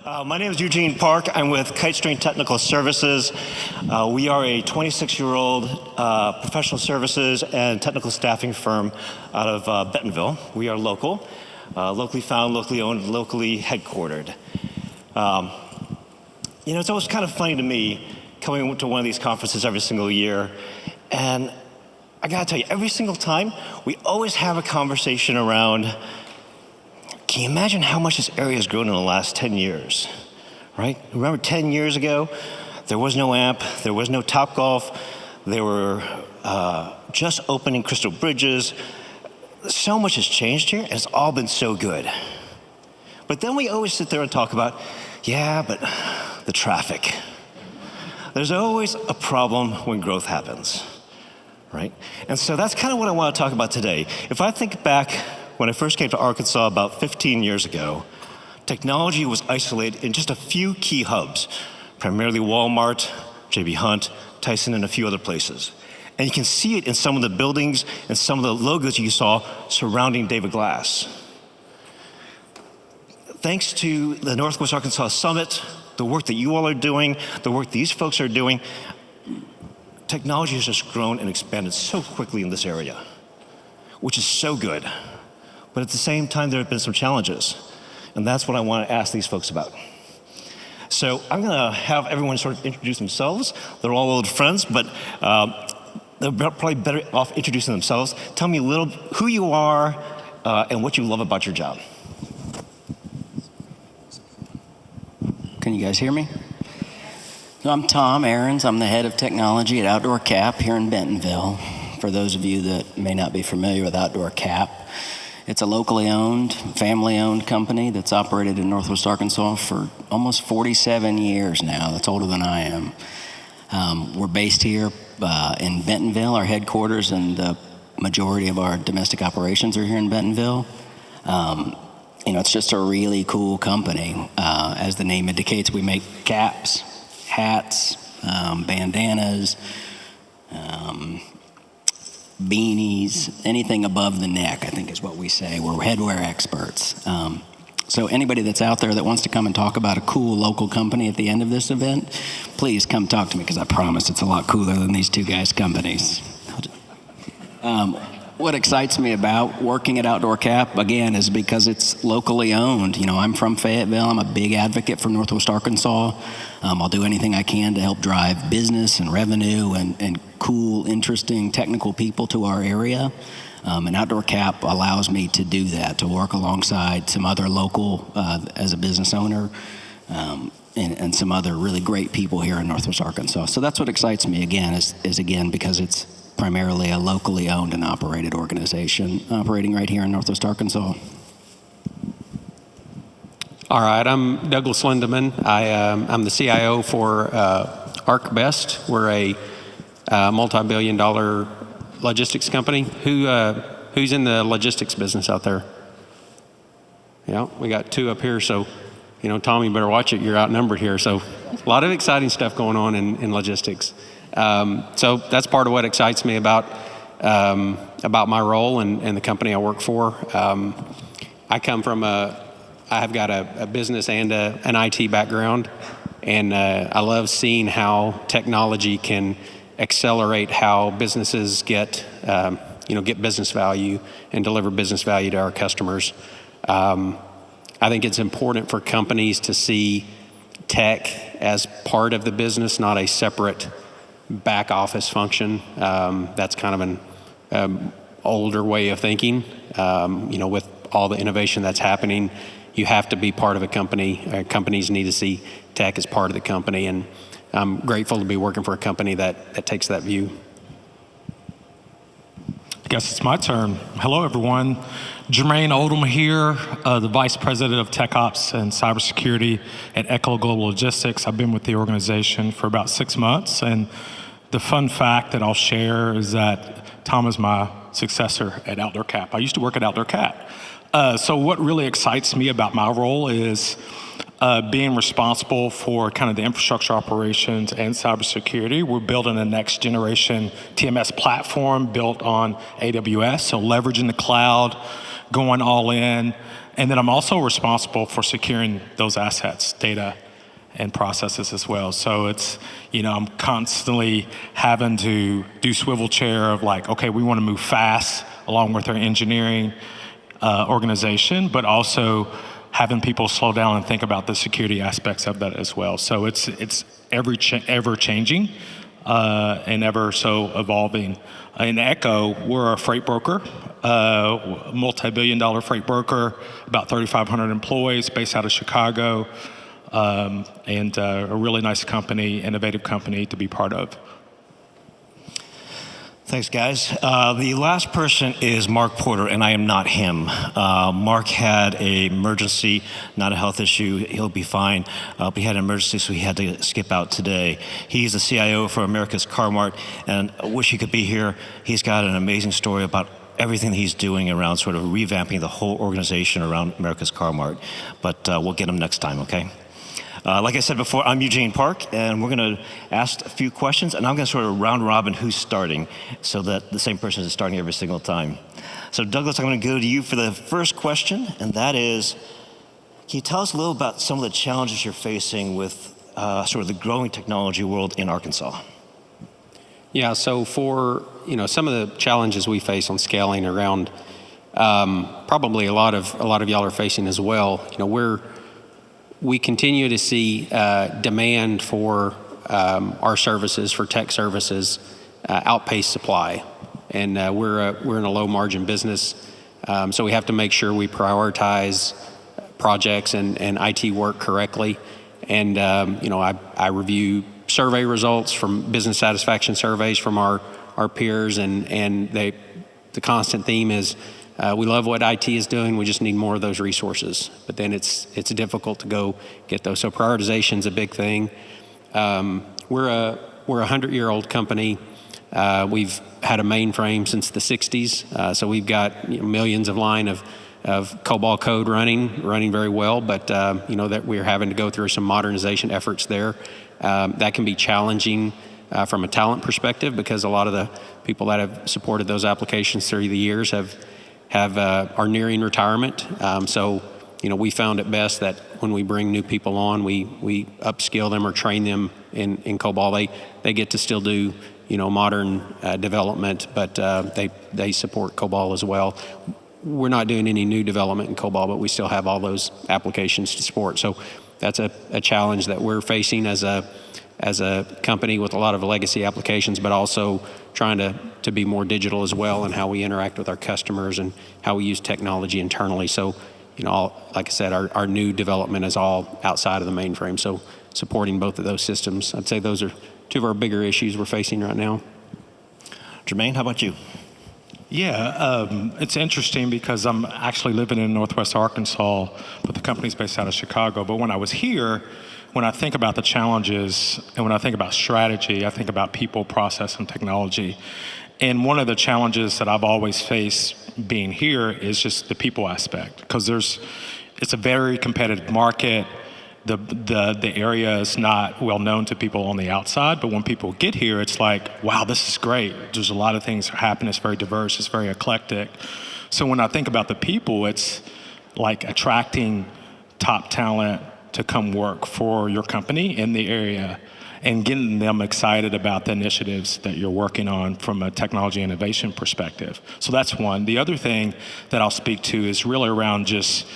My name is Eugene Park. I'm with Kitestring Technical Services. We are a 26-year-old professional services and technical staffing firm out of Bentonville. We are local, locally found, locally owned, locally headquartered. It's always kind of funny to me coming to one of these conferences every single year, and I gotta tell you, every single time, we always have a conversation around, can you imagine how much this area has grown in the last 10 years, right? Remember 10 years ago, there was no AMP, there was no Topgolf, they were just opening Crystal Bridges. So much has changed here, and it's all been so good. But then we always sit there and talk about, yeah, but the traffic. There's always a problem when growth happens, right? And so that's kind of what I want to talk about today. If I think back when I first came to Arkansas about 15 years ago, technology was isolated in just a few key hubs, primarily Walmart, J.B. Hunt, Tyson, and a few other places. And you can see it in some of the buildings and some of the logos you saw surrounding David Glass. Thanks to the Northwest Arkansas Summit, the work that you all are doing, the work these folks are doing, technology has just grown and expanded so quickly in this area, which is so good. But at the same time, there have been some challenges, and that's what I want to ask these folks about. So I'm going to have everyone sort of introduce themselves. They're all old friends, but they're probably better off introducing themselves. Tell me a little who you are and what you love about your job. Can you guys hear me? So I'm Tom Arens. I'm the head of technology at Outdoor Cap here in Bentonville. For those of you that may not be familiar with Outdoor Cap, it's a locally owned, family-owned company that's operated in Northwest Arkansas for almost 47 years now. That's older than I am. We're based here in Bentonville, our headquarters, and the majority of our domestic operations are here in Bentonville. It's just a really cool company. As the name indicates, we make caps, hats, bandanas, beanies, anything above the neck, I think is what we say. We're headwear experts. So anybody that's out there that wants to come and talk about a cool local company at the end of this event, please come talk to me, because I promise it's a lot cooler than these two guys' companies. What excites me about working at Outdoor Cap, again, is because it's locally owned. I'm from Fayetteville. I'm a big advocate for Northwest Arkansas. I'll do anything I can to help drive business and revenue and cool, interesting, technical people to our area. And Outdoor Cap allows me to do that, to work alongside some other local, as a business owner, and some other really great people here in Northwest Arkansas. So that's what excites me, again, is again, because it's primarily a locally owned and operated organization operating right here in Northwest Arkansas. All right, I'm Douglas Lindemann. I'm the CIO for ArcBest. We're a multi-billion-dollar logistics company. Who's in the logistics business out there? Yeah, we got two up here, so Tom, you better watch it. You're outnumbered here. So a lot of exciting stuff going on in logistics. So that's part of what excites me about my role and the company I work for. I come from I have got a business and an IT background, and I love seeing how technology can accelerate how businesses get business value and deliver business value to our customers. I think it's important for companies to see tech as part of the business, not a separate back office function. That's kind of an older way of thinking. With all the innovation that's happening, you have to be part of a company. Companies need to see tech as part of the company, and I'm grateful to be working for a company that takes that view. I guess it's my turn. Hello, everyone. Jermaine, Oldham here, the Vice President of Tech Ops and Cybersecurity at Echo Global Logistics. I've been with the organization for about 6 months, and the fun fact that I'll share is that Tom is my successor at Outdoor Cap. I used to work at Outdoor Cap. So what really excites me about my role is being responsible for kind of the infrastructure operations and cybersecurity. We're building a next generation TMS platform built on AWS, so leveraging the cloud, going all in, And then I'm also responsible for securing those assets, data, and processes as well. So it's, I'm constantly having to do swivel chair of like, okay, we want to move fast along with our engineering organization, but also having people slow down and think about the security aspects of that as well. So it's ever changing and ever so evolving. In Echo, we're a freight broker, multi-billion-dollar freight broker, about 3,500 employees, based out of Chicago, and a really nice company, innovative company to be part of. Thanks, guys. The last person is Mark Porter, and I am not him. Mark had an emergency, not a health issue. He'll be fine. But he had an emergency, so he had to skip out today. He's the CIO for America's Car Mart, and I wish he could be here. He's got an amazing story about everything that he's doing around sort of revamping the whole organization around America's Car Mart. But we'll get him next time, okay? Like I said before, I'm Eugene Park, and we're going to ask a few questions, and I'm going to sort of round robin who's starting so that the same person is starting every single time. So Douglas, I'm going to go to you for the first question, and that is, can you tell us a little about some of the challenges you're facing with sort of the growing technology world in Arkansas? Yeah, so for some of the challenges we face on scaling around, probably a lot of y'all are facing as well. We continue to see demand for our services, for tech services, outpace supply, and we're in a low margin business, so we have to make sure we prioritize projects and IT work correctly. And I review survey results from business satisfaction surveys from our peers, and the constant theme is, we love what IT is doing. We just need more of those resources. But then it's difficult to go get those. So prioritization is a big thing. We're a 100-year-old company. We've had a mainframe since the 60s. So we've got millions of line of COBOL code running very well. But that we're having to go through some modernization efforts there. That can be challenging from a talent perspective, because a lot of the people that have supported those applications through the years are nearing retirement. So we found it best that when we bring new people on, we upskill them or train them in COBOL. They get to still do modern development, but they support COBOL as well. We're not doing any new development in COBOL, but we still have all those applications to support. So that's a challenge that we're facing as a company with a lot of legacy applications, but also trying to be more digital as well, and how we interact with our customers and how we use technology internally. So, like I said, our new development is all outside of the mainframe. So supporting both of those systems, I'd say those are two of our bigger issues we're facing right now. Jermaine, how about you? Yeah, it's interesting because I'm actually living in Northwest Arkansas, but the company's based out of Chicago. But when I was here, when I think about the challenges and when I think about strategy, I think about people, process, and technology. And one of the challenges that I've always faced being here is just the people aspect, because it's a very competitive market. The area is not well known to people on the outside, but when people get here, it's like, wow, this is great. There's a lot of things happening. It's very diverse. It's very eclectic. So when I think about the people, it's like attracting top talent to come work for your company in the area and getting them excited about the initiatives that you're working on from a technology innovation perspective. So that's one. The other thing that I'll speak to is really around just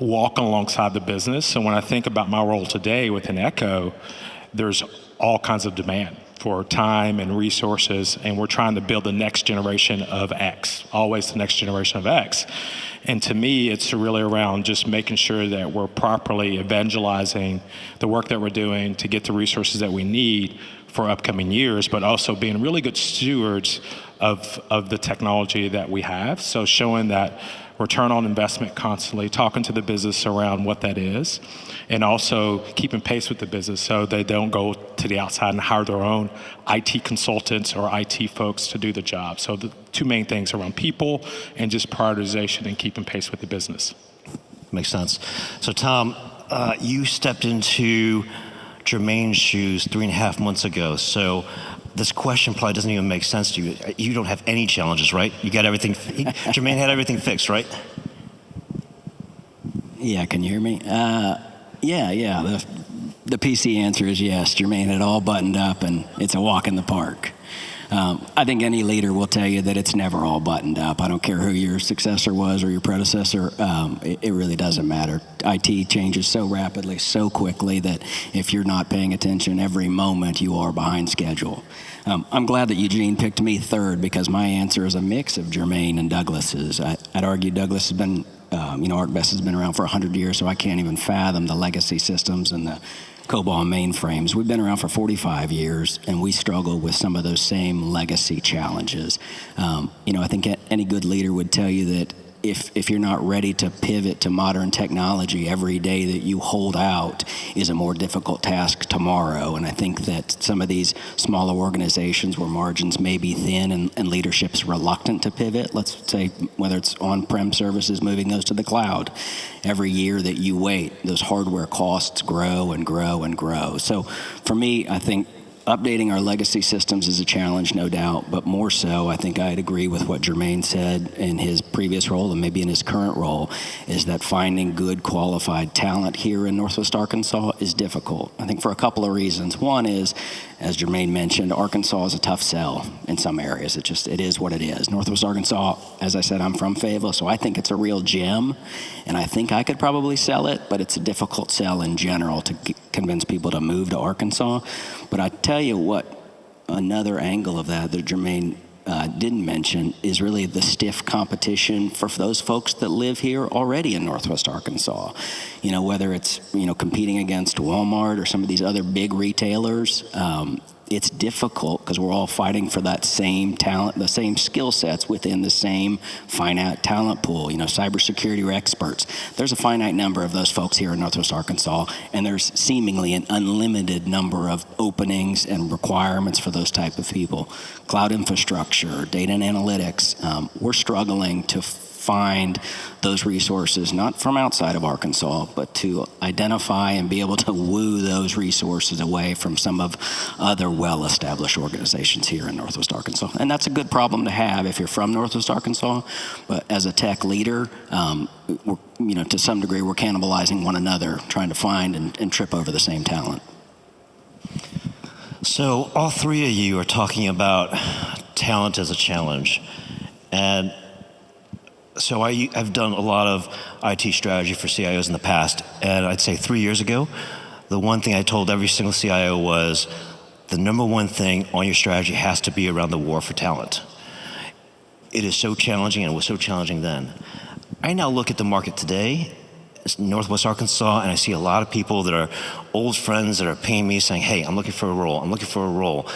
walking alongside the business. So when I think about my role today within Echo, there's all kinds of demand for time and resources, and we're trying to build the next generation of X, always the next generation of X. And to me, it's really around just making sure that we're properly evangelizing the work that we're doing to get the resources that we need for upcoming years, but also being really good stewards of the technology that we have. So showing that return on investment constantly, talking to the business around what that is, and also keeping pace with the business so they don't go to the outside and hire their own IT consultants or IT folks to do the job. So the two main things around people and just prioritization and keeping pace with the business. Makes sense. So Tom, you stepped into Jermaine's shoes 3.5 months ago. So this question probably doesn't even make sense to you. You don't have any challenges, right? You got everything. Jermaine had everything fixed, right? Yeah, can you hear me? Yeah. The PC answer is yes. Jermaine had all buttoned up, and it's a walk in the park. I think any leader will tell you that it's never all buttoned up. I don't care who your successor was or your predecessor. It really doesn't matter. IT changes so rapidly, so quickly, that if you're not paying attention every moment, you are behind schedule. I'm glad that Eugene picked me third, because my answer is a mix of Jermaine and Douglas's. I'd argue Douglas has been, ArcBest has been around for 100 years, so I can't even fathom the legacy systems and the COBOL mainframes. We've been around for 45 years, and we struggle with some of those same legacy challenges. I think any good leader would tell you that if you're not ready to pivot to modern technology, every day that you hold out is a more difficult task tomorrow. And I think that some of these smaller organizations where margins may be thin and leadership's reluctant to pivot, let's say whether it's on-prem services, moving those to the cloud, every year that you wait, those hardware costs grow and grow and grow. So for me, I think updating our legacy systems is a challenge, no doubt, but more so, I think I'd agree with what Jermaine said in his previous role and maybe in his current role, is that finding good qualified talent here in Northwest Arkansas is difficult. I think for a couple of reasons. One is, as Jermaine mentioned, Arkansas is a tough sell in some areas. It is what it is. Northwest Arkansas, as I said, I'm from Fayetteville, so I think it's a real gem, and I think I could probably sell it, but it's a difficult sell in general to convince people to move to Arkansas. But I tell you what, another angle of that Jermaine didn't mention is really the stiff competition for those folks that live here already in Northwest Arkansas. Whether it's, competing against Walmart or some of these other big retailers, it's difficult because we're all fighting for that same talent, the same skill sets within the same finite talent pool. Cybersecurity experts. There's a finite number of those folks here in Northwest Arkansas, and there's seemingly an unlimited number of openings and requirements for those type of people. Cloud infrastructure, data and analytics. We're struggling to find those resources, not from outside of Arkansas, but to identify and be able to woo those resources away from some of other well-established organizations here in Northwest Arkansas. And that's a good problem to have if you're from Northwest Arkansas, but as a tech leader, to some degree, we're cannibalizing one another, trying to find and trip over the same talent. So all three of you are talking about talent as a challenge. And so I've done a lot of IT strategy for CIOs in the past, and I'd say 3 years ago, the one thing I told every single CIO was the number one thing on your strategy has to be around the war for talent. It is so challenging, and it was so challenging then. I now look at the market today, it's Northwest Arkansas, and I see a lot of people that are old friends that are paying me saying, hey, I'm looking for a role, I'm looking for a role.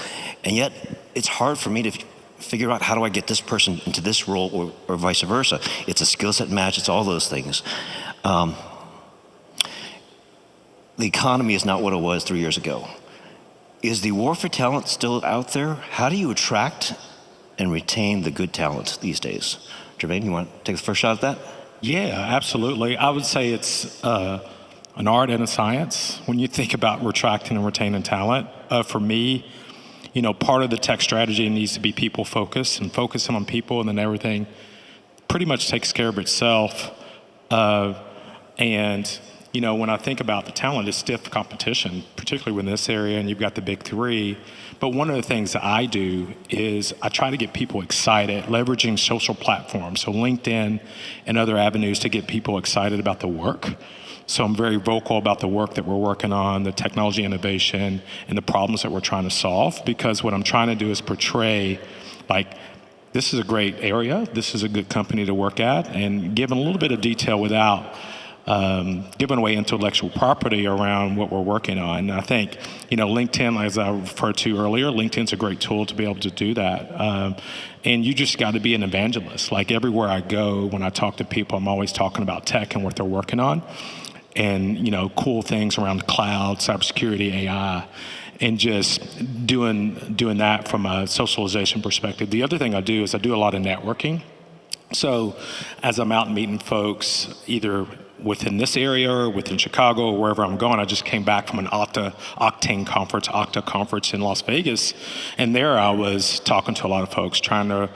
And yet, it's hard for me to figure out how do I get this person into this role or vice versa. It's a skill set match, it's all those things. The economy is not what it was 3 years ago. Is the war for talent still out there? How do you attract and retain the good talent these days? Jermaine, you want to take the first shot at that? Yeah, absolutely. I would say it's an art and a science when you think about attracting and retaining talent. For me, part of the tech strategy needs to be people focused, and focusing on people, and then everything pretty much takes care of itself. When I think about the talent, it's stiff competition, particularly in this area, and you've got the big three. But one of the things that I do is I try to get people excited, leveraging social platforms, so LinkedIn and other avenues to get people excited about the work. So I'm very vocal about the work that we're working on, the technology innovation, and the problems that we're trying to solve, because what I'm trying to do is portray, this is a great area, this is a good company to work at, and give a little bit of detail without giving away intellectual property around what we're working on. And I think, LinkedIn, as I referred to earlier, LinkedIn's a great tool to be able to do that. And you just got to be an evangelist. Everywhere I go, when I talk to people, I'm always talking about tech and what they're working on. And, cool things around the cloud, cybersecurity, AI, and just doing that from a socialization perspective. The other thing I do is I do a lot of networking. So as I'm out meeting folks, either within this area or within Chicago or wherever I'm going, I just came back from an Octane conference, Okta conference in Las Vegas. And there I was talking to a lot of folks trying to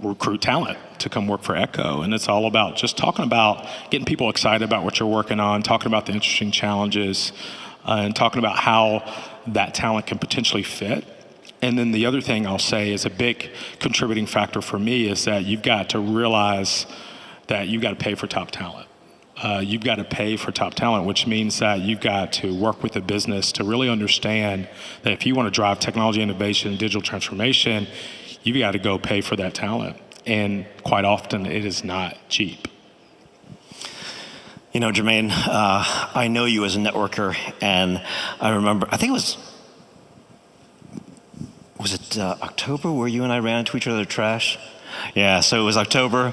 recruit talent. to come work for Echo. And it's all about just talking about getting people excited about what you're working on, talking about the interesting challenges, and talking about how that talent can potentially fit. And then the other thing I'll say is a big contributing factor for me is that you've got to realize that you've got to pay for top talent. You've got to pay for top talent, which means that you've got to work with the business to really understand that if you want to drive technology innovation, digital transformation, you've got to go pay for that talent. And quite often it is not cheap. You know, Jermaine, I know you as a networker, and I remember, I think it was it October where you and I ran into each other at Trash? Yeah, so it was October.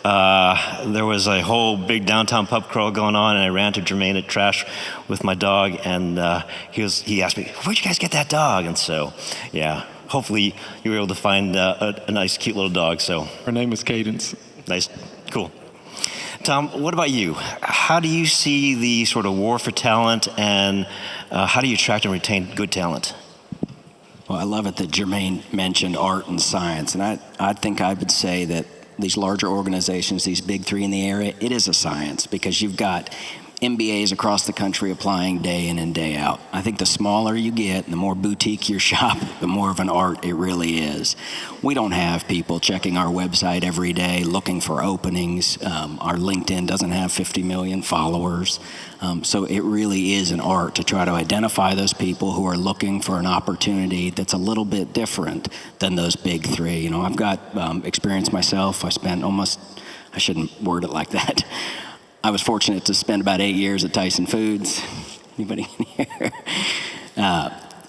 There was a whole big downtown pub crawl going on, and I ran to Jermaine at Trash with my dog, and he asked me, "Where'd you guys get that dog?" And so, yeah, hopefully you were able to find a nice, cute little dog. So Her name is Cadence. nice, cool. Tom, what about you? How do you see the sort of war for talent, and how do you attract and retain good talent? Well, I love it that Jermaine mentioned art and science, and I think I would say that these larger organizations, these big three in the area, it is a science because you've got MBAs across the country applying day in and day out. I think the smaller you get, the more boutique your shop, the more of an art it really is. We don't have people checking our website every day looking for openings. Our LinkedIn doesn't have 50 million followers. So it really is an art to try to identify those people who are looking for an opportunity that's a little bit different than those big three. You know, I've got experience myself. I spent I shouldn't word it like that. I was fortunate to spend about 8 years at Tyson Foods. Anybody in here?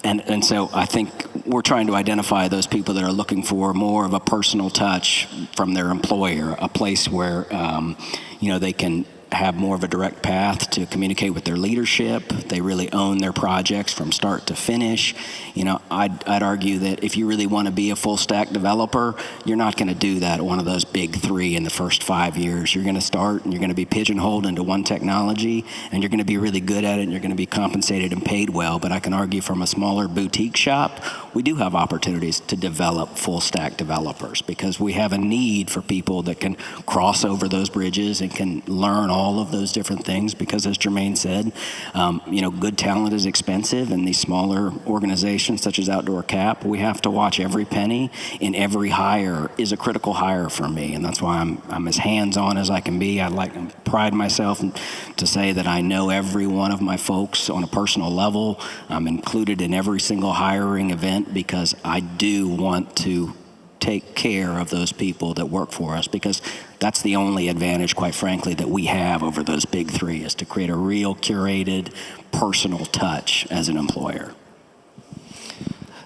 And so I think we're trying to identify those people that are looking for more of a personal touch from their employer, a place where they can have more of a direct path to communicate with their leadership. They really own their projects from start to finish. You know, I'd argue that if you really want to be a full stack developer, you're not going to do that at one of those big three in the first 5 years. You're going to start and you're going to be pigeonholed into one technology, and you're going to be really good at it, and you're going to be compensated and paid well. But I can argue from a smaller boutique shop, we do have opportunities to develop full stack developers because we have a need for people that can cross over those bridges and can learn all of those different things because, as Jermaine said, good talent is expensive, and these smaller organizations such as Outdoor Cap, we have to watch every penny, and every hire is a critical hire for me, and that's why I'm as hands-on as I can be. I like to pride myself to say that I know every one of my folks on a personal level. I'm included in every single hiring event because I do want to take care of those people that work for us, because that's the only advantage, quite frankly, that we have over those big three, is to create a real curated personal touch as an employer.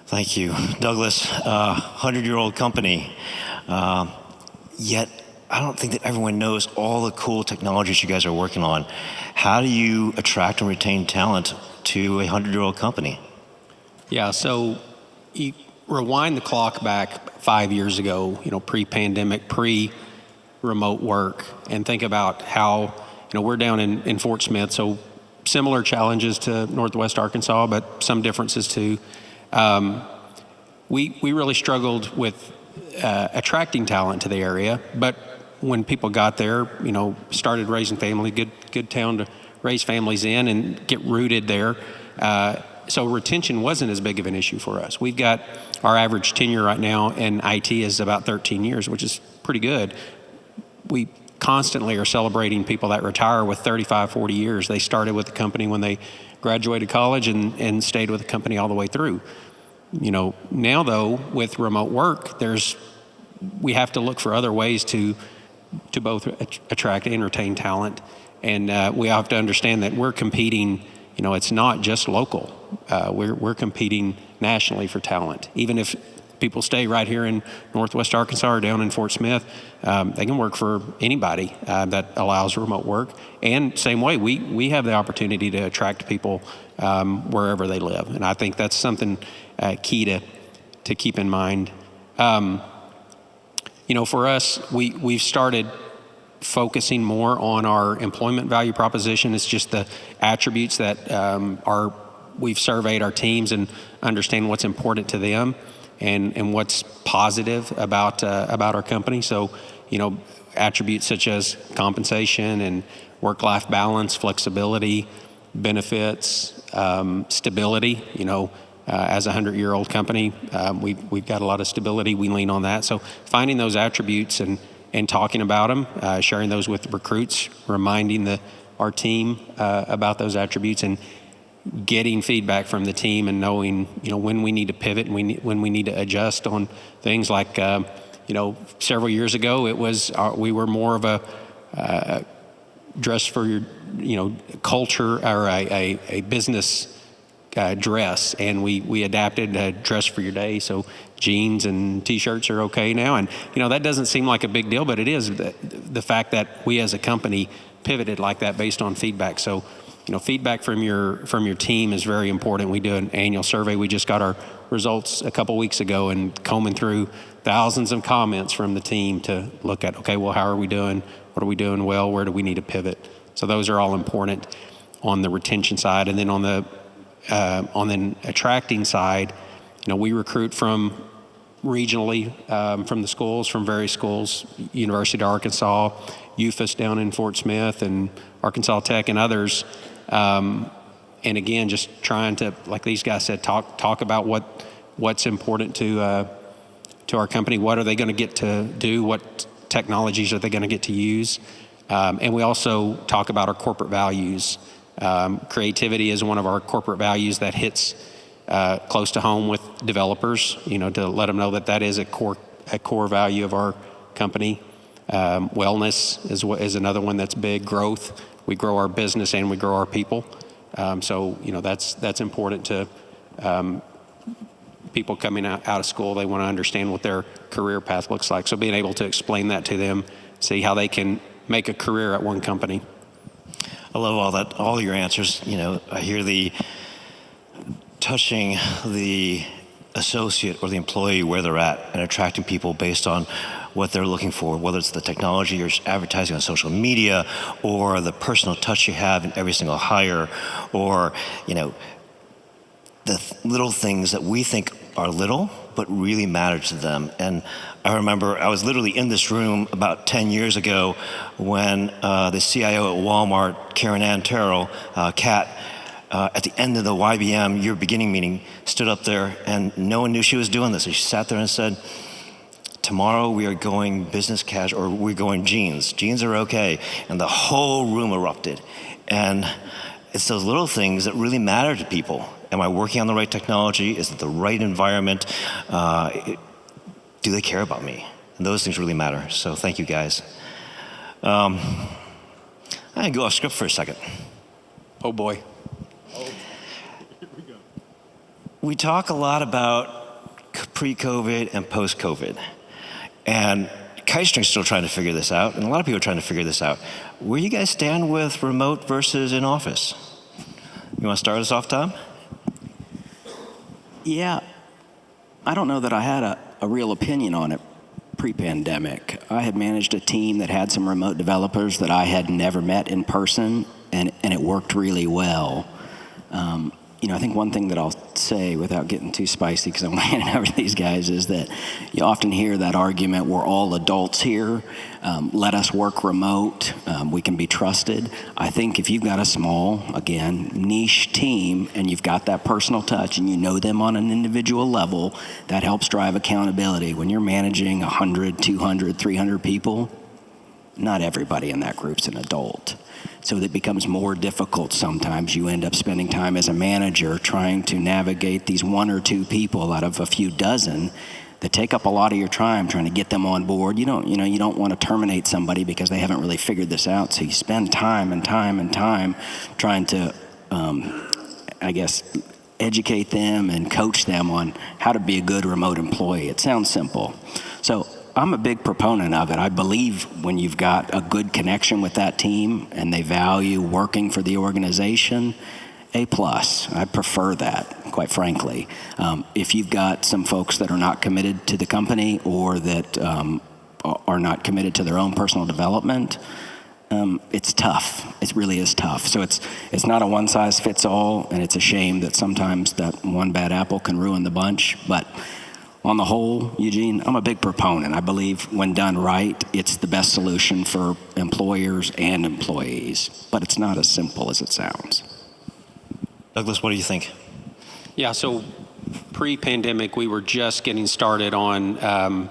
Thank you. Douglas, 100-year-old company, yet I don't think that everyone knows all the cool technologies you guys are working on. How do you attract and retain talent to a 100-year-old company? Yeah, so you rewind the clock back 5 years ago, pre-pandemic, pre-remote work, and think about how, we're down in Fort Smith, so similar challenges to Northwest Arkansas, but some differences too. We really struggled with attracting talent to the area, but when people got there, started raising family, good town to raise families in and get rooted there. So retention wasn't as big of an issue for us. We've got our average tenure right now in IT is about 13 years, which is pretty good. We constantly are celebrating people that retire with 35, 40 years. They started with the company when they graduated college and stayed with the company all the way through. Now though, with remote work, we have to look for other ways to both attract and retain talent. And we have to understand that we're competing, it's not just local. We're competing nationally for talent. Even if people stay right here in Northwest Arkansas or down in Fort Smith, they can work for anybody that allows remote work. And same way, we have the opportunity to attract people wherever they live. And I think that's something key to keep in mind. For us, we've started focusing more on our employment value proposition. It's just the attributes that we've surveyed our teams and understand what's important to them and what's positive about our company. So, attributes such as compensation and work-life balance, flexibility, benefits, stability. As a 100-year-old company, we've got a lot of stability. We lean on that. So finding those attributes and talking about them, sharing those with recruits, reminding our team about those attributes, and getting feedback from the team and knowing, when we need to pivot and when we need to adjust on things like, several years ago, we were more of a dress for your, culture or a business dress, and we adapted dress for your day. So jeans and t-shirts are okay now, and that doesn't seem like a big deal, but it is the fact that we as a company pivoted like that based on feedback. So feedback from your team is very important. We do an annual survey. We just got our results a couple weeks ago, and combing through thousands of comments from the team to look at, okay, well, how are we doing? What are we doing well? Where do we need to pivot? So those are all important on the retention side. And then on the attracting side, we recruit from regionally, from the schools, from various schools, University of Arkansas, UFAS down in Fort Smith, and Arkansas Tech and others. And again, just trying to, like these guys said, talk about what's important to our company. What are they going to get to do? What technologies are they going to get to use? And we also talk about our corporate values. Creativity is one of our corporate values that hits close to home with developers, to let them know that is a core value of our company. Wellness is another one that's big. Growth. We grow our business and we grow our people. So that's important to people coming out of school. They want to understand what their career path looks like. So being able to explain that to them, see how they can make a career at one company. I love all your answers. I hear the touching the associate or the employee where they're at and attracting people based on what they're looking for, whether it's the technology you're advertising on social media or the personal touch you have in every single hire, or the little things that we think are little but really matter to them. And I remember I was literally in this room about 10 years ago when the CIO at Walmart, Karen Ann Terrell, Kat, at the end of the YBM year beginning meeting, stood up there, and no one knew she was doing this. So she sat there and said, tomorrow we are going business casual, or we're going jeans. Jeans are okay. And the whole room erupted. And it's those little things that really matter to people. Am I working on the right technology? Is it the right environment? Do they care about me? And those things really matter. So thank you, guys. I'm going to go off script for a second. Oh, boy. We talk a lot about pre-COVID and post-COVID. And Kitestring's still trying to figure this out, and a lot of people are trying to figure this out. Where you guys stand with remote versus in office? You want to start us off, Tom? Yeah, I don't know that I had a real opinion on it pre-pandemic. I had managed a team that had some remote developers that I had never met in person, and it worked really well. I think one thing that I'll say without getting too spicy, because I'm handing it over to these guys, is that you often hear that argument, we're all adults here, let us work remote, we can be trusted. I think if you've got a small, again, niche team, and you've got that personal touch and you know them on an individual level, that helps drive accountability. When you're managing 100, 200, 300 people, not everybody in that group's an adult. So it becomes more difficult sometimes. You end up spending time as a manager trying to navigate these one or two people out of a few dozen that take up a lot of your time trying to get them on board. You don't want to terminate somebody because they haven't really figured this out. So you spend time and time and time trying to, educate them and coach them on how to be a good remote employee. It sounds simple. So I'm a big proponent of it. I believe when you've got a good connection with that team and they value working for the organization, A+. I prefer that, quite frankly. If you've got some folks that are not committed to the company or that are not committed to their own personal development, it's tough. It really is tough. So it's not a one-size-fits-all, and it's a shame that sometimes that one bad apple can ruin the bunch. But On the whole, Eugene, I'm a big proponent. I believe when done right, it's the best solution for employers and employees. But it's not as simple as it sounds. Douglas, what do you think? Yeah, so pre-pandemic, we were just getting started on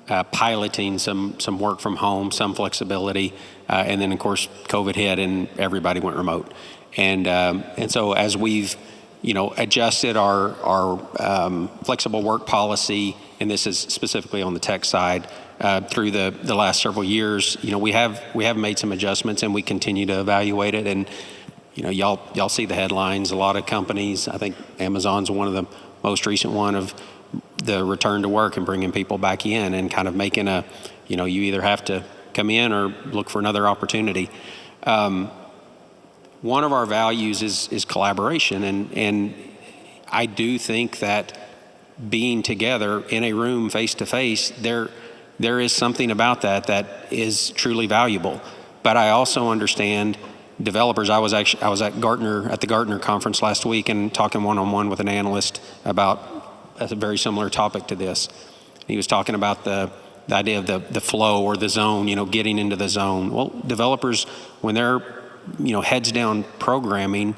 piloting some work from home, some flexibility, and then of course COVID hit and everybody went remote. And so as we've adjusted our flexible work policy, and this is specifically on the tech side, through the last several years, we have made some adjustments, and we continue to evaluate it. And y'all see the headlines. A lot of companies, I think Amazon's one of the most recent one, of the return to work and bringing people back in, and kind of making you either have to come in or look for another opportunity. One of our values is collaboration, and I do think that being together in a room face to face, there is something about that is truly valuable. But I also understand developers. I was at the Gartner conference last week and talking one-on-one with an analyst about a very similar topic to this. He was talking about the idea of the flow or the zone, getting into the zone. Well, developers, when they're heads down programming,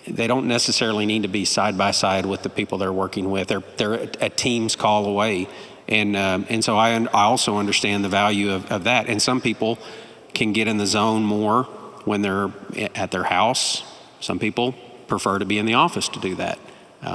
they don't necessarily need to be side by side with the people they're working with. They're a team's call away, and so I also understand the value of that. And some people can get in the zone more when they're at their house. Some people prefer to be in the office to do that.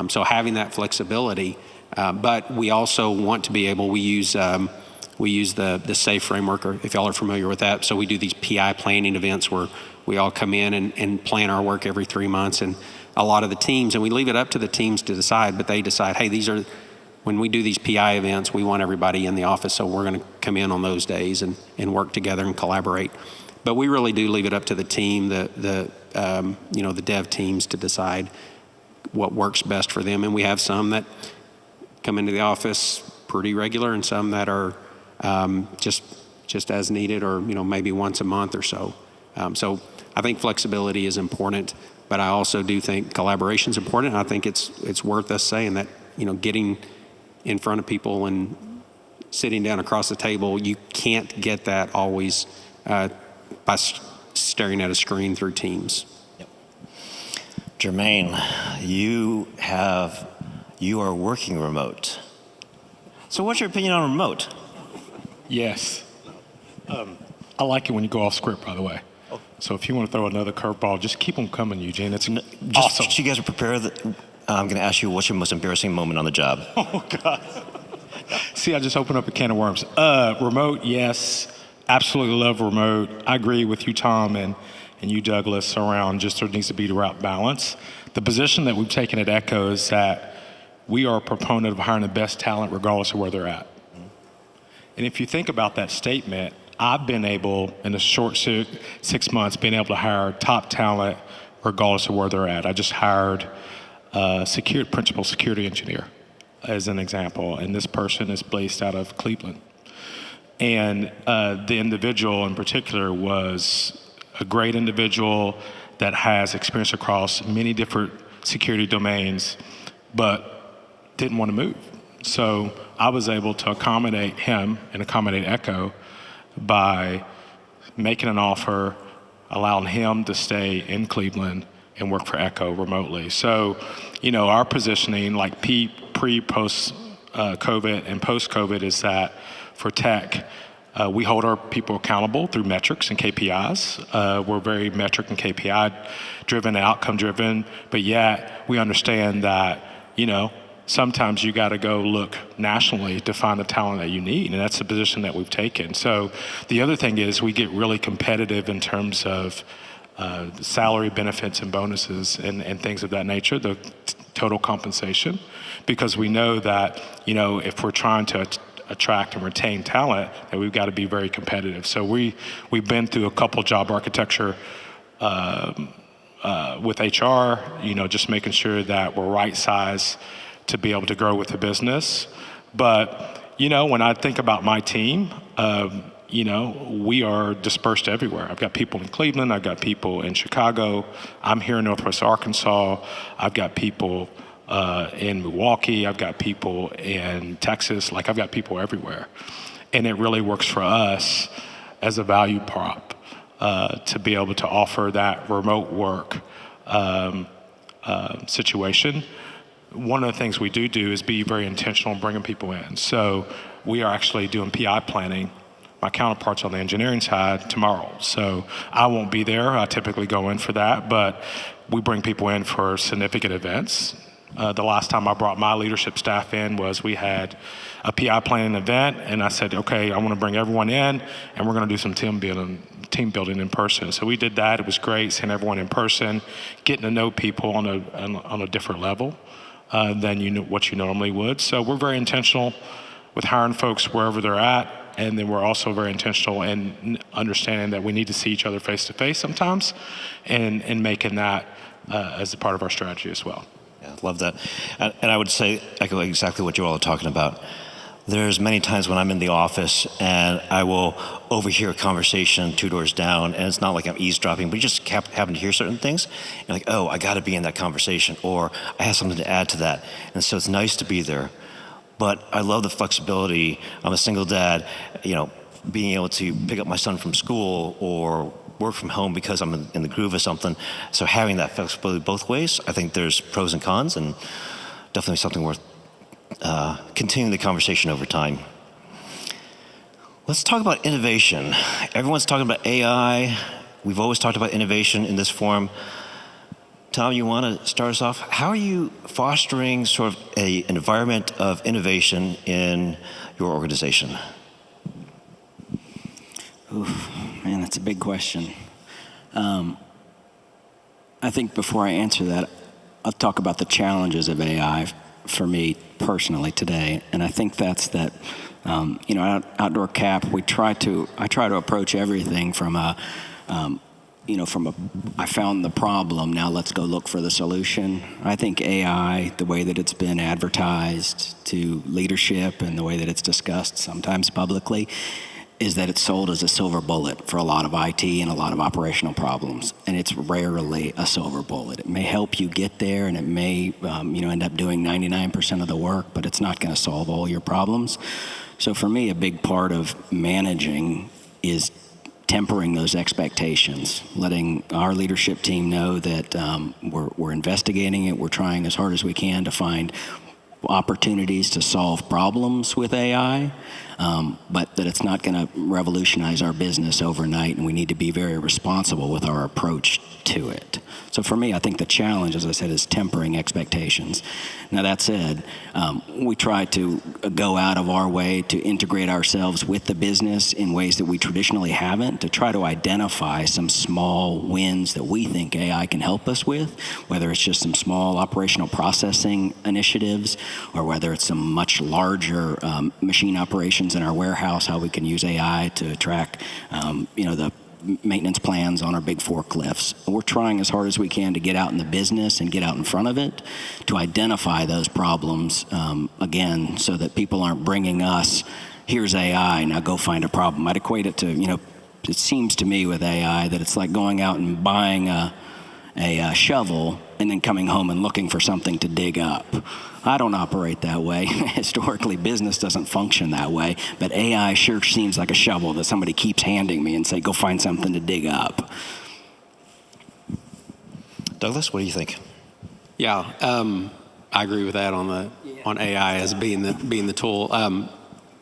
So having that flexibility, but we also want to be able. We use the SAFE framework, or if y'all are familiar with that. So we do these PI planning events where we all come in and plan our work every 3 months, and a lot of the teams, and we leave it up to the teams to decide, but they decide, hey, when we do these PI events, we want everybody in the office, so we're going to come in on those days and work together and collaborate. But we really do leave it up to the team, the dev teams, to decide what works best for them. And we have some that come into the office pretty regular, and some that are just as needed, or maybe once a month or so. So I think flexibility is important, but I also do think collaboration is important. And I think it's worth us saying that getting in front of people and sitting down across the table, you can't get that always by staring at a screen through Teams. Yep. Jermaine, you are working remote. So what's your opinion on remote? Yes. I like it when you go off script, by the way. So if you want to throw another curveball, just keep them coming, Eugene. It's awesome. Just so you guys are prepared, I'm going to ask you, what's your most embarrassing moment on the job? Oh, God. See, I just opened up a can of worms. Remote, yes. Absolutely love remote. I agree with you, Tom, and you, Douglas, around just there needs to be the right balance. The position that we've taken at Echo is that we are a proponent of hiring the best talent regardless of where they're at. And if you think about that statement, I've been able, in a short 6 months, being able to hire top talent regardless of where they're at. I just hired a principal security engineer, as an example, and this person is based out of Cleveland. And the individual in particular was a great individual that has experience across many different security domains, but didn't want to move. So I was able to accommodate him and accommodate Echo by making an offer, allowing him to stay in Cleveland and work for Echo remotely. So, our positioning, like post COVID and post-COVID, is that for tech, we hold our people accountable through metrics and KPIs. We're very metric and KPI driven and outcome driven, but yet we understand that, sometimes you got to go look nationally to find the talent that you need, and that's the position that we've taken. So the other thing is we get really competitive in terms of salary, benefits, and bonuses and things of that nature, the total compensation, because we know that, if we're trying to attract and retain talent, that we've got to be very competitive. So we've been through a couple job architecture with HR, just making sure that we're right size to be able to grow with the business. But, when I think about my team, we are dispersed everywhere. I've got people in Cleveland, I've got people in Chicago, I'm here in Northwest Arkansas, I've got people in Milwaukee. I've got people in Texas. Like, I've got people everywhere. And it really works for us as a value prop to be able to offer that remote work situation. One of the things we do is be very intentional in bringing people in. So we are actually doing PI planning, my counterparts on the engineering side, tomorrow. So I won't be there. I typically go in for that, but we bring people in for significant events. The last time I brought my leadership staff in was we had a PI planning event, and I said, okay, I want to bring everyone in, and we're going to do some team building in person. So we did that. It was great, seeing everyone in person, getting to know people on a different level than what you normally would. So we're very intentional with hiring folks wherever they're at, and then we're also very intentional in understanding that we need to see each other face to face sometimes, and making that as a part of our strategy as well. Yeah, love that. And I would say, echo exactly what you all are talking about. There's many times when I'm in the office and I will overhear a conversation 2 doors down, and it's not like I'm eavesdropping, but you just happen to hear certain things. You're like, oh, I got to be in that conversation, or I have something to add to that. And so it's nice to be there. But I love the flexibility. I'm a single dad, being able to pick up my son from school or work from home because I'm in the groove of something. So having that flexibility both ways, I think there's pros and cons, and definitely something worth continuing the conversation over time. Let's talk about innovation. Everyone's talking about AI. We've always talked about innovation in this forum. Tom, you want to start us off? How are you fostering sort of an environment of innovation in your organization? Oof, man, that's a big question. I think before I answer that, I'll talk about the challenges of AI for me personally today, and I think that's that. At Outdoor Cap, I try to approach everything from I found the problem, now let's go look for the solution. I think AI, the way that it's been advertised to leadership and the way that it's discussed sometimes publicly, is that it's sold as a silver bullet for a lot of IT and a lot of operational problems. And it's rarely a silver bullet. It may help you get there, and it may end up doing 99% of the work, but it's not going to solve all your problems. So for me, a big part of managing is tempering those expectations, letting our leadership team know that we're investigating it, we're trying as hard as we can to find opportunities to solve problems with AI, but that it's not going to revolutionize our business overnight, and we need to be very responsible with our approach to it. So for me, I think the challenge, as I said, is tempering expectations. Now that said, we try to go out of our way to integrate ourselves with the business in ways that we traditionally haven't, to try to identify some small wins that we think AI can help us with, whether it's just some small operational processing initiatives, or whether it's some much larger machine operations in our warehouse, how we can use AI to track, the maintenance plans on our big forklifts. We're trying as hard as we can to get out in the business and get out in front of it, to identify those problems, again, so that people aren't bringing us, here's AI, now go find a problem. I'd equate it to, it seems to me with AI that it's like going out and buying a shovel and then coming home and looking for something to dig up. I don't operate that way. Historically, business doesn't function that way, but AI sure seems like a shovel that somebody keeps handing me and say, go find something to dig up. Douglas, what do you think? Yeah, I agree with that on AI as being the tool.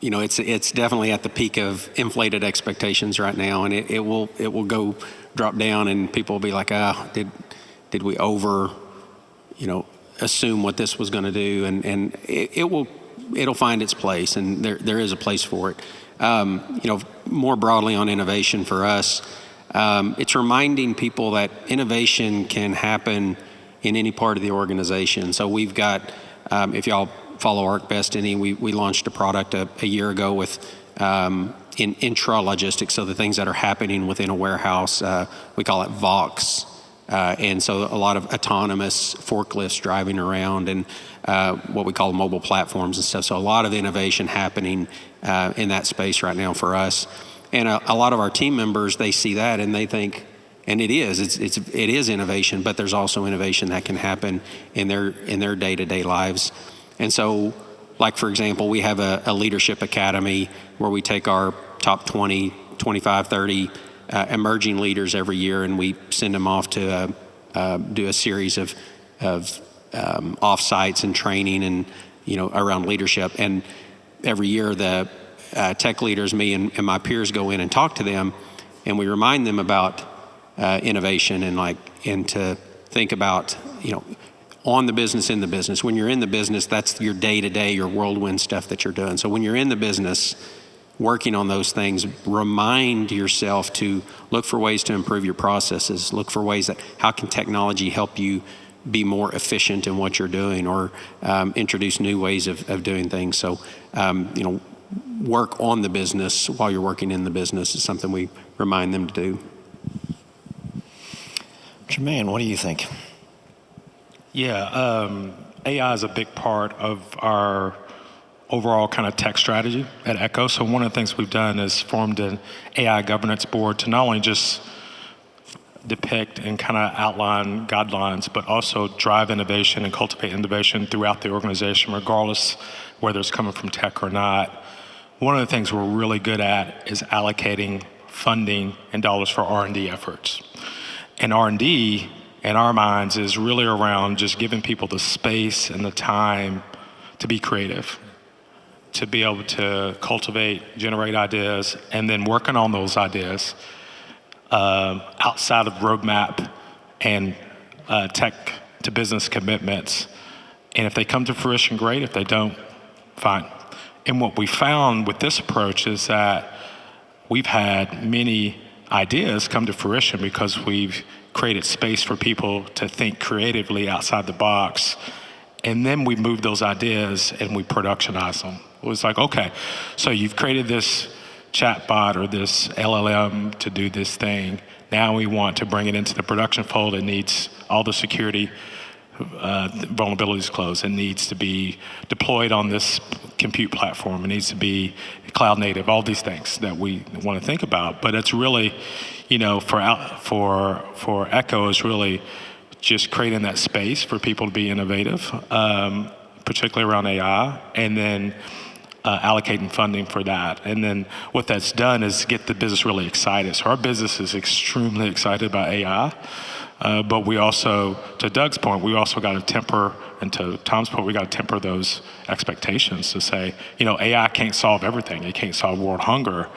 It's definitely at the peak of inflated expectations right now, and it will go drop down, and people will be like, did we assume what this was going to do, and it'll find its place, and there is a place for it. More broadly on innovation for us, it's reminding people that innovation can happen in any part of the organization. So we've got, if y'all follow ArcBest we launched a product a year ago with in intra-logistics, so the things that are happening within a warehouse, we call it Vox. And so a lot of autonomous forklifts driving around, and what we call mobile platforms and stuff. So a lot of innovation happening in that space right now for us. And a lot of our team members, they see that and they think, and it is innovation, but there's also innovation that can happen in their day-to-day lives. And so, like for example, we have a leadership academy where we take our top 20, 25, 30 emerging leaders every year, and we send them off to do a series of off-sites and training and around leadership. And every year the tech leaders, me and my peers, go in and talk to them, and we remind them about innovation and to think about on the business, in the business. When you're in the business, that's your day-to-day, your whirlwind stuff that you're doing. So when you're in the business working on those things, remind yourself to look for ways to improve your processes, look for ways that how can technology help you be more efficient in what you're doing, or introduce new ways of doing things. So, work on the business while you're working in the business is something we remind them to do. Jermaine, what do you think? Yeah, AI is a big part of our overall kind of tech strategy at Echo. So one of the things we've done is formed an AI governance board to not only just depict and kind of outline guidelines, but also drive innovation and cultivate innovation throughout the organization, regardless whether it's coming from tech or not. One of the things we're really good at is allocating funding and dollars for R&D efforts. And R&D, in our minds, is really around just giving people the space and the time to be creative, to be able to cultivate, generate ideas, and then working on those ideas outside of roadmap and tech to business commitments. And if they come to fruition, great. If they don't, fine. And what we found with this approach is that we've had many ideas come to fruition because we've created space for people to think creatively outside the box. And then we move those ideas and we productionize them. It was like, okay, so you've created this chatbot or this LLM to do this thing. Now we want to bring it into the production fold. It needs all the security vulnerabilities closed. It needs to be deployed on this compute platform. It needs to be cloud native, all these things that we want to think about. But it's really, for Echo, is really just creating that space for people to be innovative, particularly around AI, and then allocating funding for that. And then what that's done is get the business really excited. So our business is extremely excited about AI, but we also, to Doug's point, we also got to temper, and to Tom's point, we got to temper those expectations to say, AI can't solve everything. It can't solve world hunger.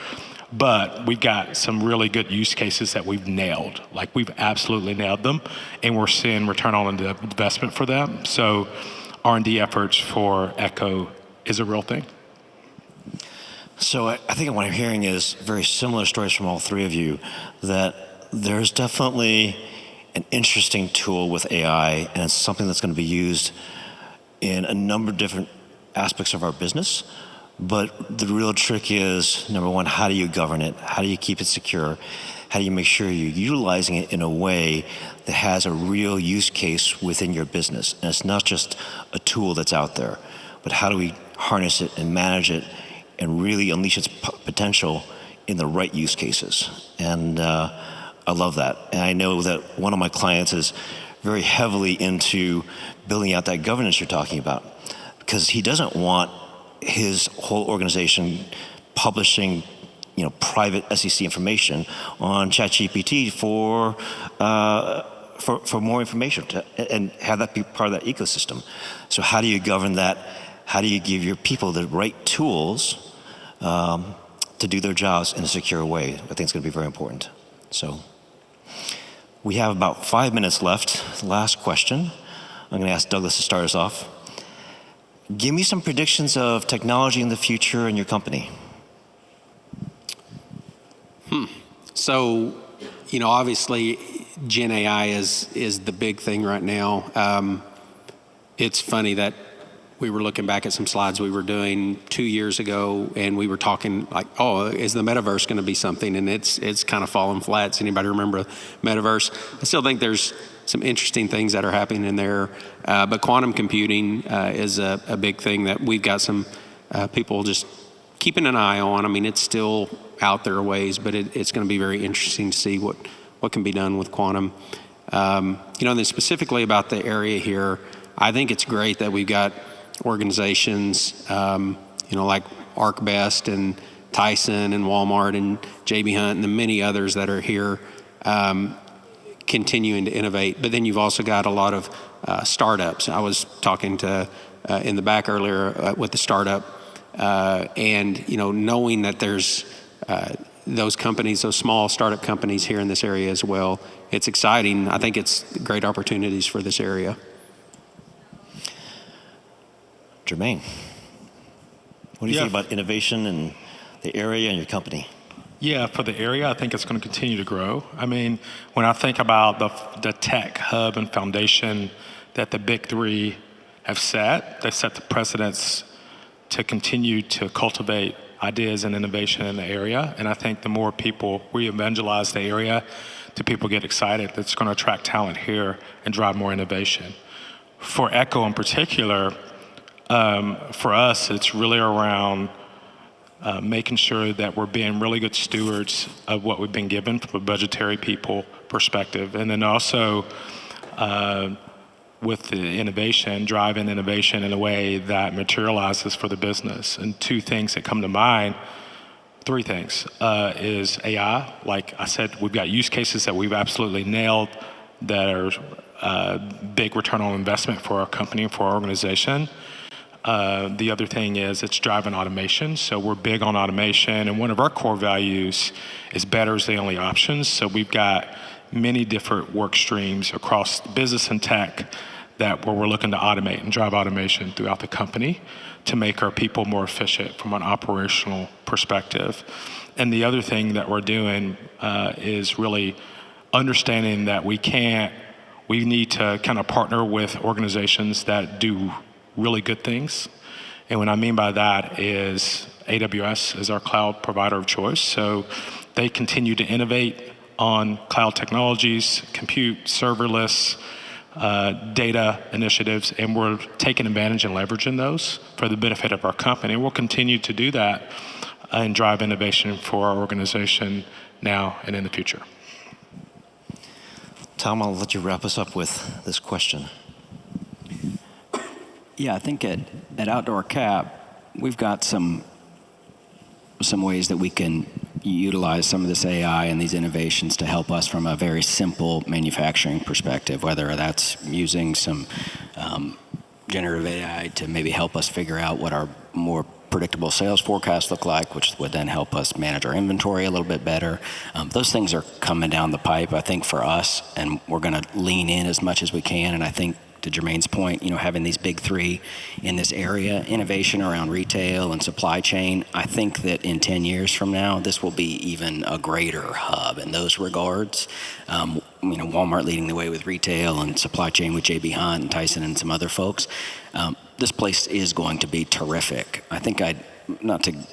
But we've got some really good use cases that we've nailed. Like, we've absolutely nailed them, and we're seeing return on investment for them. So R&D efforts for Echo is a real thing. So I think what I'm hearing is very similar stories from all three of you, that there's definitely an interesting tool with AI, and it's something that's going to be used in a number of different aspects of our business. But the real trick is, number one, how do you govern it? How do you keep it secure? How do you make sure you're utilizing it in a way that has a real use case within your business? And it's not just a tool that's out there, but how do we harness it and manage it and really unleash its potential in the right use cases? And I love that. And I know that one of my clients is very heavily into building out that governance you're talking about, because he doesn't want his whole organization publishing, private SEC information on ChatGPT for more information and have that be part of that ecosystem. So how do you govern that? How do you give your people the right tools to do their jobs in a secure way? I think it's going to be very important. So we have about 5 minutes left. Last question. I'm going to ask Douglas to start us off. Give me some predictions of technology in the future in your company. So, obviously, Gen AI is the big thing right now. It's funny that we were looking back at some slides we were doing 2 years ago, and we were talking like, oh, is the metaverse going to be something? And it's kind of fallen flat. Does anybody remember metaverse? I still think there's some interesting things that are happening in there. But quantum computing is a big thing that we've got some people just keeping an eye on. I mean, it's still out there a ways, but it's going to be very interesting to see what what can be done with quantum. Then specifically about the area here, I think it's great that we've got organizations, like ArcBest and Tyson and Walmart and JB Hunt and the many others that are here continuing to innovate. But then you've also got a lot of startups. I was talking to in the back earlier with the startup, and knowing that there's those companies, those small startup companies here in this area as well. It's exciting. I think it's great opportunities for this area. Jermaine, what do you think about innovation in the area and your company? Yeah, for the area, I think it's going to continue to grow. I mean, when I think about the tech hub and foundation that the big three have set, they set the precedents to continue to cultivate ideas and innovation in the area. And I think the more people we evangelize the area, to people get excited, that's going to attract talent here and drive more innovation. For Echo in particular, for us, it's really around making sure that we're being really good stewards of what we've been given from a budgetary people perspective. And then also with the innovation, driving innovation in a way that materializes for the business. And two things that come to mind, three things, is AI. Like I said, we've got use cases that we've absolutely nailed that are big return on investment for our company and for our organization. The other thing is it's driving automation. So we're big on automation. And one of our core values is better is the only option. So we've got many different work streams across business and tech that where we're looking to automate and drive automation throughout the company to make our people more efficient from an operational perspective. And the other thing that we're doing is really understanding that we need to kind of partner with organizations that do really good things. And what I mean by that is AWS is our cloud provider of choice. So they continue to innovate on cloud technologies, compute, serverless, data initiatives, and we're taking advantage and leveraging those for the benefit of our company. We'll continue to do that and drive innovation for our organization now and in the future. Tom, I'll let you wrap us up with this question. Yeah, I think at Outdoor Cap, we've got some ways that we can utilize some of this AI and these innovations to help us from a very simple manufacturing perspective, whether that's using some generative AI to maybe help us figure out what our more predictable sales forecasts look like, which would then help us manage our inventory a little bit better. Those things are coming down the pipe, I think, for us, and we're going to lean in as much as we can. And I think, to Jermaine's point, having these big three in this area, innovation around retail and supply chain, I think that in 10 years from now, this will be even a greater hub in those regards. Walmart leading the way with retail and supply chain with JB Hunt and Tyson and some other folks. This place is going to be terrific. I think not to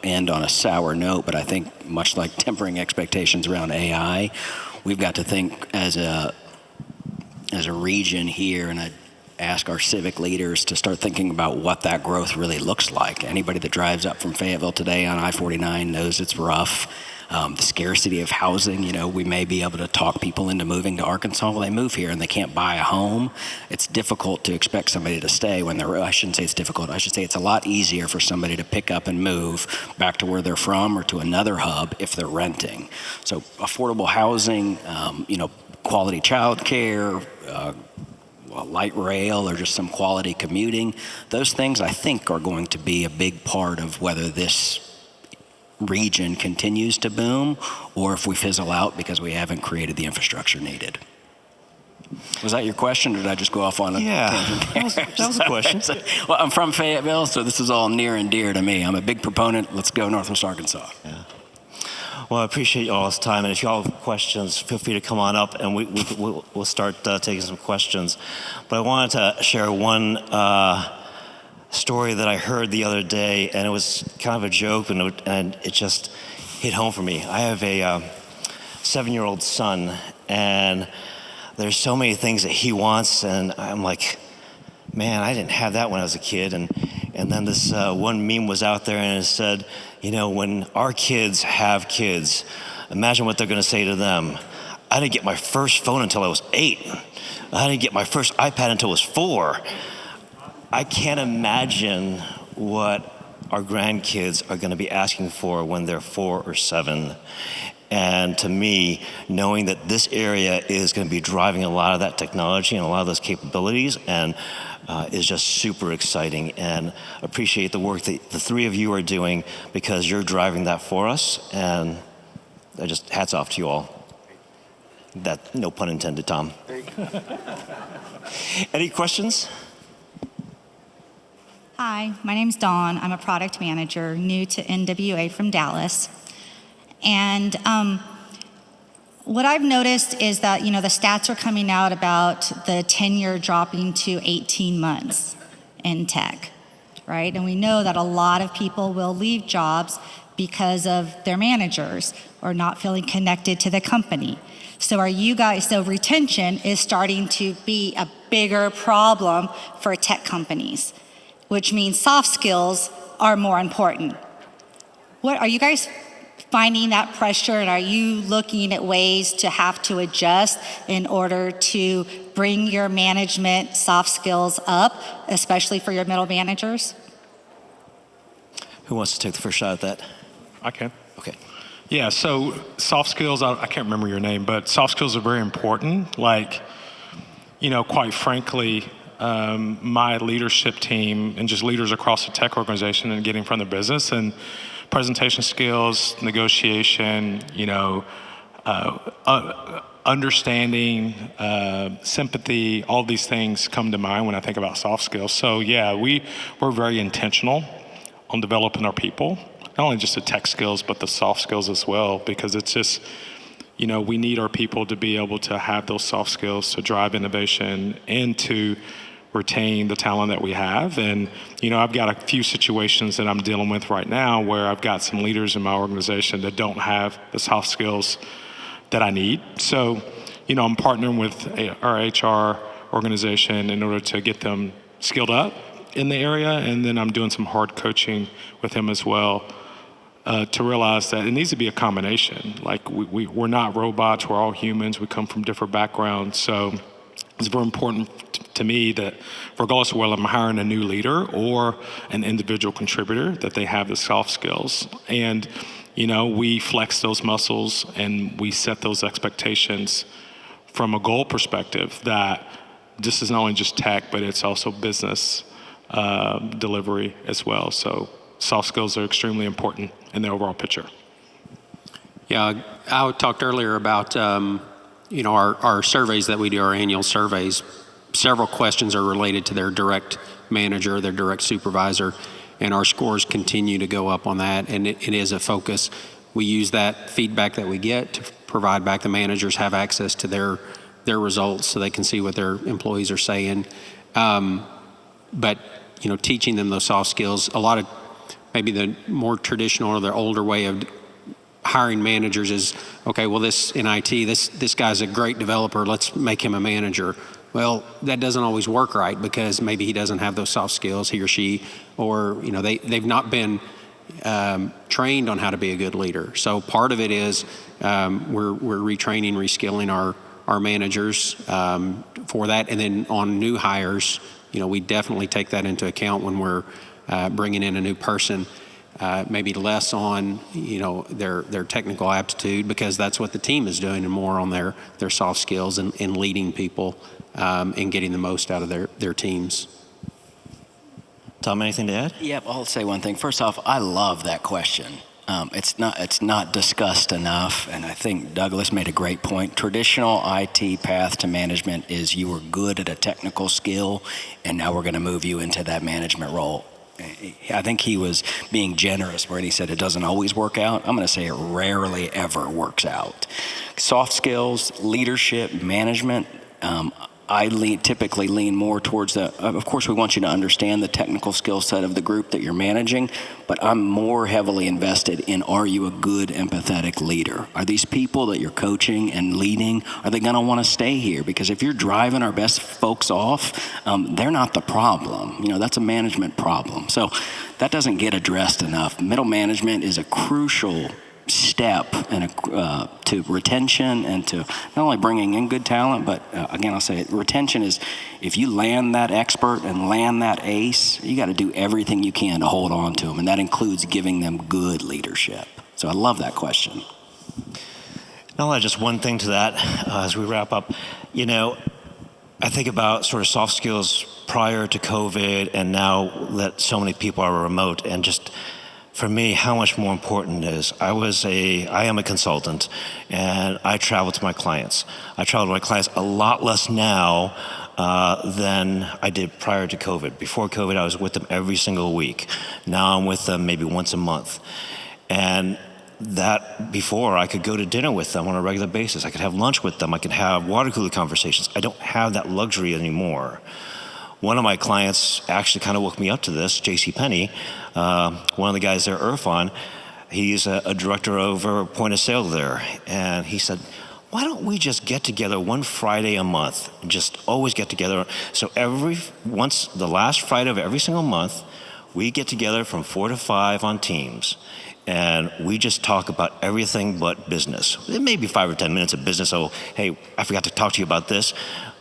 end on a sour note, but I think much like tempering expectations around AI, we've got to think as a region here, and I'd ask our civic leaders to start thinking about what that growth really looks like. Anybody that drives up from Fayetteville today on I-49 knows it's rough. The scarcity of housing, we may be able to talk people into moving to Arkansas. Well, they move here and they can't buy a home. It's difficult to expect somebody to stay when I shouldn't say it's difficult. I should say it's a lot easier for somebody to pick up and move back to where they're from or to another hub if they're renting. So affordable housing, quality childcare, light rail, or just some quality commuting. Those things, I think, are going to be a big part of whether this region continues to boom or if we fizzle out because we haven't created the infrastructure needed. Was that your question, or did I just go off on a tangent? That was a question. Well, I'm from Fayetteville, so this is all near and dear to me. I'm a big proponent. Let's go Northwest Arkansas. Yeah. Well, I appreciate y'all's time, and if y'all have questions, feel free to come on up, and we'll start taking some questions. But I wanted to share one story that I heard the other day, and it was kind of a joke, and it just hit home for me. I have a 7-year-old son, and there's so many things that he wants, and I'm like, man, I didn't have that when I was a kid. And then this one meme was out there, and it said, when our kids have kids, imagine what they're going to say to them. I didn't get my first phone until I was 8. I didn't get my first iPad until I was 4. I can't imagine what our grandkids are going to be asking for when they're 4 or 7. And to me, knowing that this area is going to be driving a lot of that technology and a lot of those capabilities and is just super exciting, and appreciate the work that the three of you are doing, because you're driving that for us, and I just hats off to you all. That, no pun intended, Tom. Any questions? Hi, my name's Dawn. I'm a product manager, new to NWA from Dallas. And what I've noticed is that, the stats are coming out about the tenure dropping to 18 months in tech, right? And we know that a lot of people will leave jobs because of their managers or not feeling connected to the company. So retention is starting to be a bigger problem for tech companies, which means soft skills are more important. What are you guys finding that pressure, and are you looking at ways to have to adjust in order to bring your management soft skills up, especially for your middle managers? Who wants to take the first shot at that? I can. Okay. Yeah, so soft skills, I can't remember your name, but soft skills are very important. Like, quite frankly, my leadership team and just leaders across the tech organization and getting from the business, and presentation skills, negotiation, understanding, sympathy, all these things come to mind when I think about soft skills. So yeah, we're very intentional on developing our people, not only just the tech skills, but the soft skills as well, because it's just, we need our people to be able to have those soft skills to drive innovation and to retain the talent that we have. And, I've got a few situations that I'm dealing with right now where I've got some leaders in my organization that don't have the soft skills that I need. So, I'm partnering with our HR organization in order to get them skilled up in the area. And then I'm doing some hard coaching with them as well to realize that it needs to be a combination. Like we're not robots, we're all humans, we come from different backgrounds. So it's very important to me that regardless of whether I'm hiring a new leader or an individual contributor, that they have the soft skills. And, we flex those muscles and we set those expectations from a goal perspective that this is not only just tech, but it's also business delivery as well. So soft skills are extremely important in the overall picture. Yeah, I talked earlier about our surveys that we do, our annual surveys. Several questions are related to their direct manager, their direct supervisor, and our scores continue to go up on that, and it is a focus. We use that feedback that we get to provide back. The managers have access to their results so they can see what their employees are saying. But teaching them those soft skills, a lot of maybe the more traditional or the older way of hiring managers is, okay, well, this in IT, this guy's a great developer, let's make him a manager. Well, that doesn't always work right, because maybe he doesn't have those soft skills, he or she, or they've not been trained on how to be a good leader. So part of it is we're retraining, reskilling our managers for that, and then on new hires, we definitely take that into account when we're bringing in a new person. Maybe less on their technical aptitude, because that's what the team is doing, and more on their soft skills and leading people and getting the most out of their teams. Tom, anything to add? Yep, I'll say one thing. First off, I love that question. It's not discussed enough, and I think Douglas made a great point. Traditional IT path to management is you were good at a technical skill, and now we're going to move you into that management role. I think he was being generous when he said it doesn't always work out. I'm going to say it rarely ever works out. Soft skills, leadership, management, I typically lean more towards of course we want you to understand the technical skill set of the group that you're managing, but I'm more heavily invested in, are you a good empathetic leader? Are these people that you're coaching and leading, are they going to want to stay here? Because if you're driving our best folks off, they're not the problem. That's a management problem. So that doesn't get addressed enough. Middle management is a crucial step to retention and to not only bringing in good talent, but again, I'll say it, retention is if you land that expert and land that ace, you got to do everything you can to hold on to them, and that includes giving them good leadership. So I love that question. I'll add just one thing to that as we wrap up. You know, I think about sort of soft skills prior to COVID and now that so many people are remote, and just for me, how much more important it is. I am a consultant, and I travel to my clients. I travel to my clients a lot less now than I did prior to COVID. Before COVID, I was with them every single week. Now I'm with them maybe once a month. And that before, I could go to dinner with them on a regular basis. I could have lunch with them. I could have water cooler conversations. I don't have that luxury anymore. One of my clients actually kind of woke me up to this, JCPenney, one of the guys there, Irfan, he's a director over point of sale there. And he said, why don't we just get together one Friday a month, and just always get together. So the last Friday of every single month, we get together from 4 to 5 on Teams. And we just talk about everything but business. It may be 5 or 10 minutes of business. Oh, hey, I forgot to talk to you about this.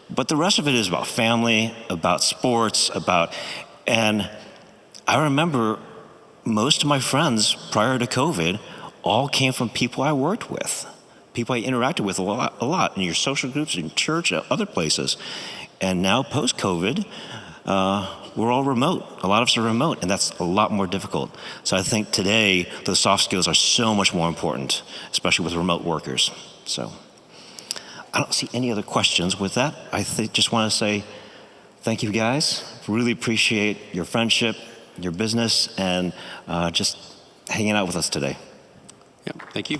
But the rest of it is about family, about sports, and I remember most of my friends prior to COVID all came from people I worked with, people I interacted with a lot in your social groups, in church, other places. And now post-COVID, we're all remote. A lot of us are remote, and that's a lot more difficult. So I think today, those soft skills are so much more important, especially with remote workers. So I don't see any other questions. With that, I just want to say thank you, guys. Really appreciate your friendship, your business, and just hanging out with us today. Yep, thank you.